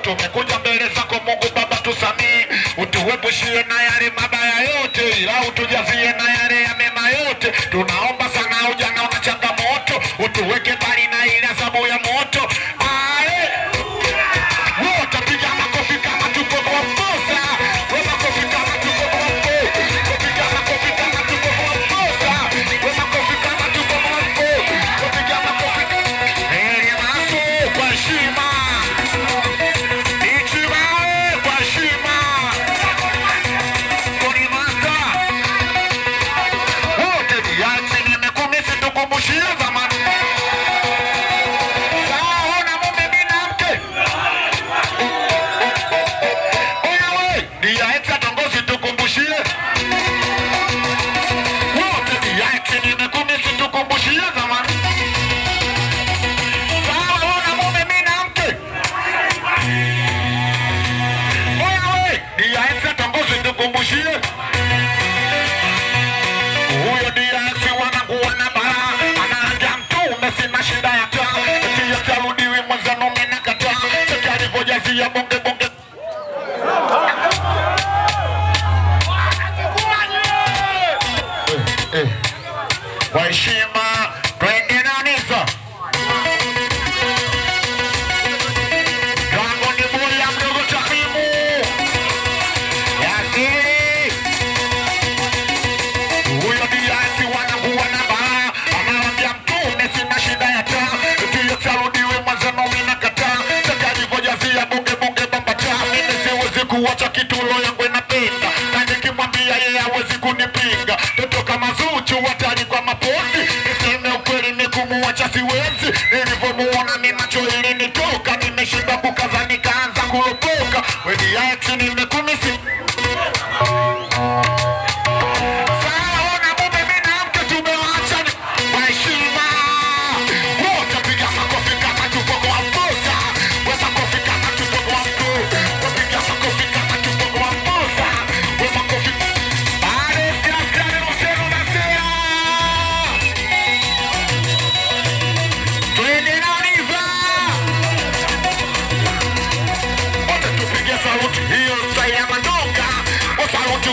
tumekuja mbele zako Mungu Baba tusamee, utuepushie na yale mabaya yote, ila utujazie na yale ya mema yote. Tunaomba sana ujana una changamoto, utuweke mbali na ile adhabu ya moto. Wote piga makofi kama tuko kwa mposa. Makofi kama tuko kwa mposa. Piga makofi kama tuko kwa mposa. Makofi kama tuko kwa mposa. Piga makofi. Ele maso kwa heshima. Ichimae kwa heshima. Koni master. Wote viache nimekumisi tukumbushie zamani. Huyo DX wanakuwa na bara, anaanga mtume sina shida ya taa, eti yatarudiwi mwanzano mena kataa, cheki alivyojazia bonge bonge. Kwa heshima twende na Nisa. Gango ni boya mdogo Tahimu Yasiri. Huyo DX wanakuwa na bara, anaambia mtume sina shida ya taa, eti yatarudiwi mwanzano mena kataa, cheki alivyojazia bonge bonge bamba taa. Mimi siwezi kuwacha kitulo yangu inapenda, na nikimwambia yeye hawezi kunipinga. Toto kama Zuchu watali kwa mapozi, niseme ukweli ni kumuacha siwezi. Nilivyomuona mimi macho ilinitoka, nimeshinda kukaza nikaanza kulopoka. Wedi yati nimekumisi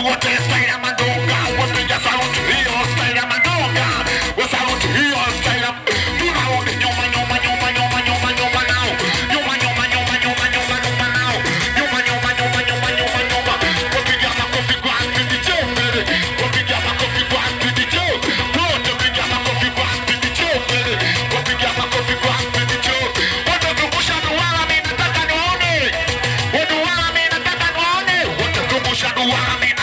wote style ya mandonga, wapiga saluti hiyo style ya mandonga, wasaluti hiyo style ya tunarudi nyuma nyuma nyuma nyuma nyuma nyuma nao, nyuma nyuma nyuma nyuma nyuma nyuma nao, nyuma nyuma nyuma nyuma nyuma nyuma, wapiga makofi kwa DJ mbele, wapiga makofi kwa DJ, wote wapiga makofi kwa DJ mbele, wapiga makofi kwa DJ, wote zungusha duara mimi nataka nione, duara mimi nataka nione, wote zungusha duara mimi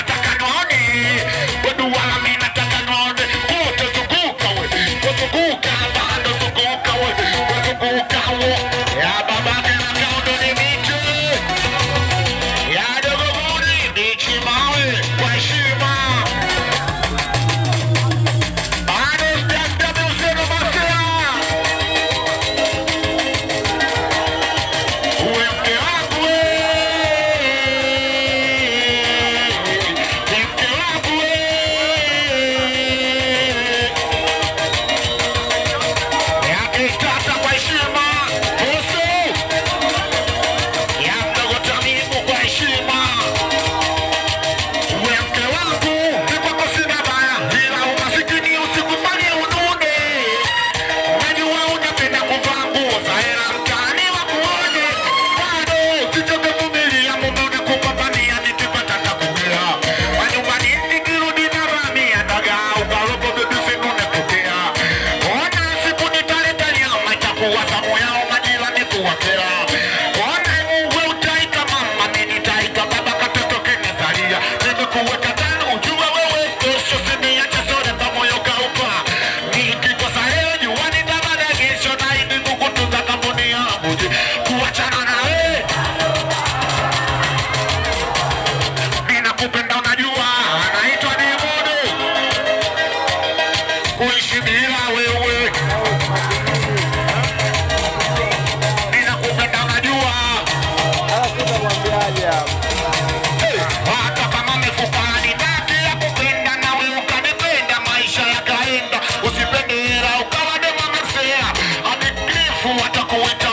watakuita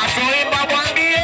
asoimba bwangi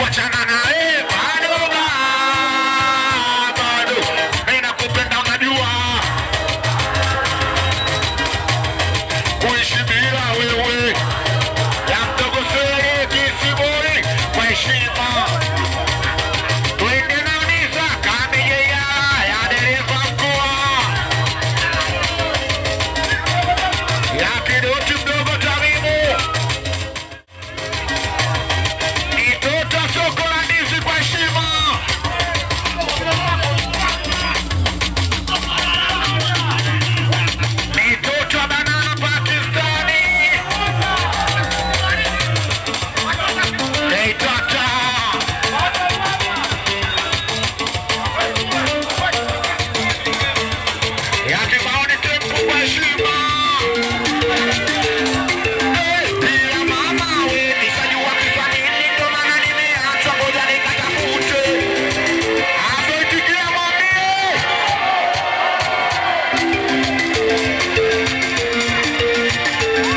kuachana naye bado bado, mimi nakupenda unajua, kuishi bila wewe ya mdogo sere kisibori kwa heshima. Twende na uniza kamije ya dereva mkoa ya kidoti mdogo Tamimu. Nitota soko la ndizi kwa heshima. Nitota banana Pakistani. Hey tata. Ya kibaoni tempu kwa heshima. Bila mama we nisajua kisanini ndo maana nimeacha ngoja nikatafute. Asoitikia mwambie.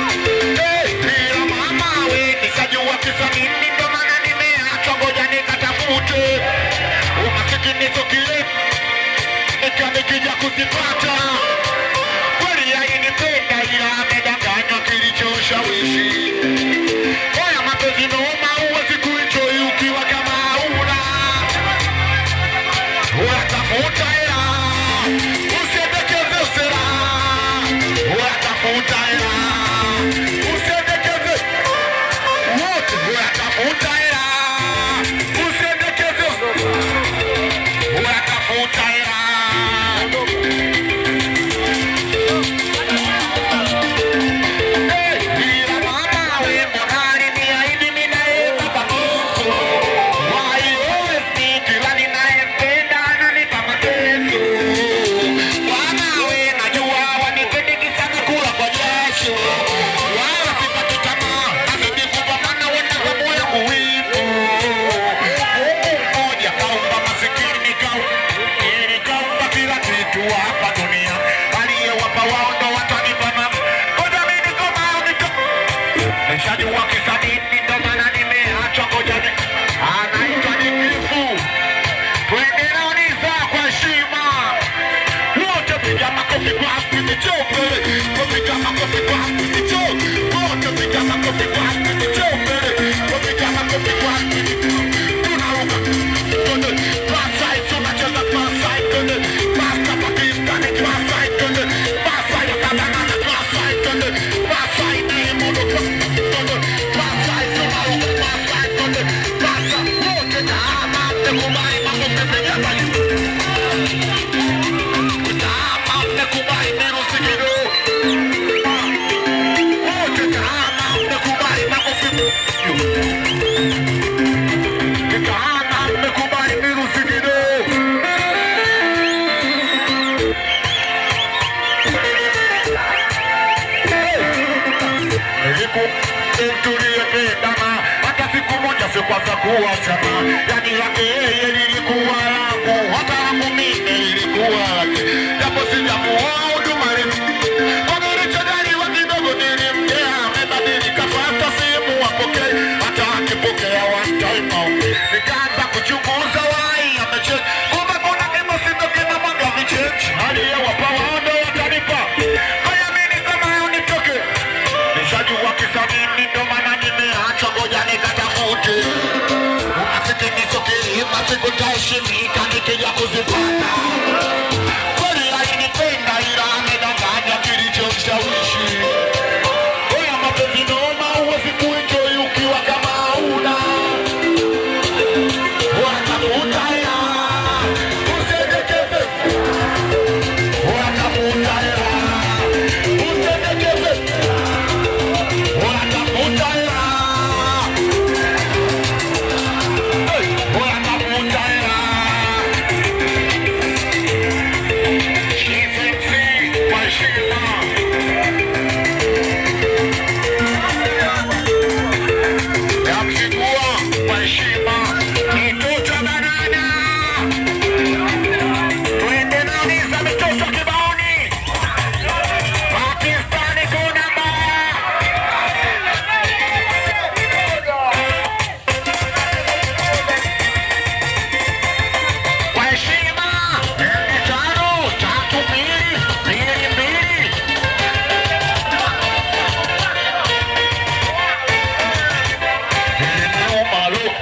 Bila mama we nisajua kisanini ndo maana nimeacha ngoja nikatafute. Umasikini sio kile nikija kuzipata. Kweli hainipenda ila amedanganywa kilichoshawishi. Oya mapenzi noma huwezi kuenjoy ukiwa kama hauna. Oya tafuta hela, usiendekeze sera. Oya tafuta hela, usiendekeze wote. Oya tafuta hela, usiendekeze sera. Oya tafuta hela. Kwanza kuachana, yani yake yeye lilikuwa langu, hata langu mimi lilikuwa lake. Japo sijamuoa huduma refu, wamenichanganya kidogo nilimgea, amebadilika fasta simu wapokee, hata akipokea one time out. Nikaanza kuchunguza wai amecheck, kumbe kuna kimo sitoke na mwanga vichechi, hali ya wapa waondo watanipa, haya mimi kama unitoke. Nishajua kisa nini ndo maana nimeacha ngoja nikatafute. Sikutaheshimika nikija kuzipata. Kweli hainipenda ila amedanganya kilichomshawishi. Oya mapenzi noma huwezi kuenjoy ukiwa kama hauna. Oya tafuta hela, usiendekeze. Oya tafuta hela, usiendekeze. Oya tafuta hela. Oya tafuta hela.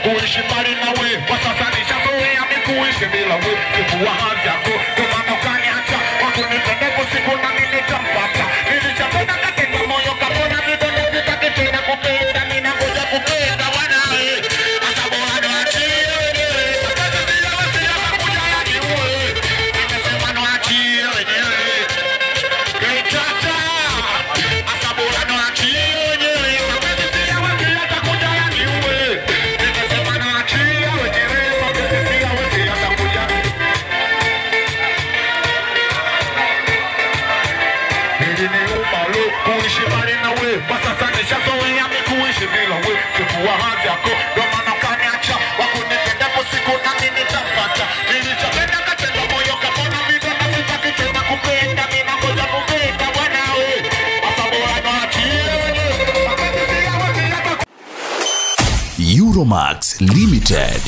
kuishi mbali nawe. Kwa sasa nishazoea mimi kuishi bila wewe. Sikuwa haja yako kama ukaniacha, wakunipenda usiku na mimi nitampata. Nilishapenda katika moyo kapona vidonda sitaki tena kupenda, mimi ngoja kupenda bwana wewe. Sasa bora niachie wenyewe. Kuja yani wewe. Nimesema niachie wenyewe. Kaichata. Sasa bora niachie wenyewe. Atakuja yani wewe. Nimesema niachie wenyewe. Atakuja. Kuishi mbali na wewe, kwa sasa nishazoea mimi kuishi bila wewe. Sikuwa haja yako, ndio maana ukaniacha. Wakunipenda usiku na mimi nitampata. Nilishapenda katika moyo kapona vidonda sitaki tena kupenda, mimi ngoja kupenda bwana wewe. Sasa bora niachie wenyewe. Euromax Limited.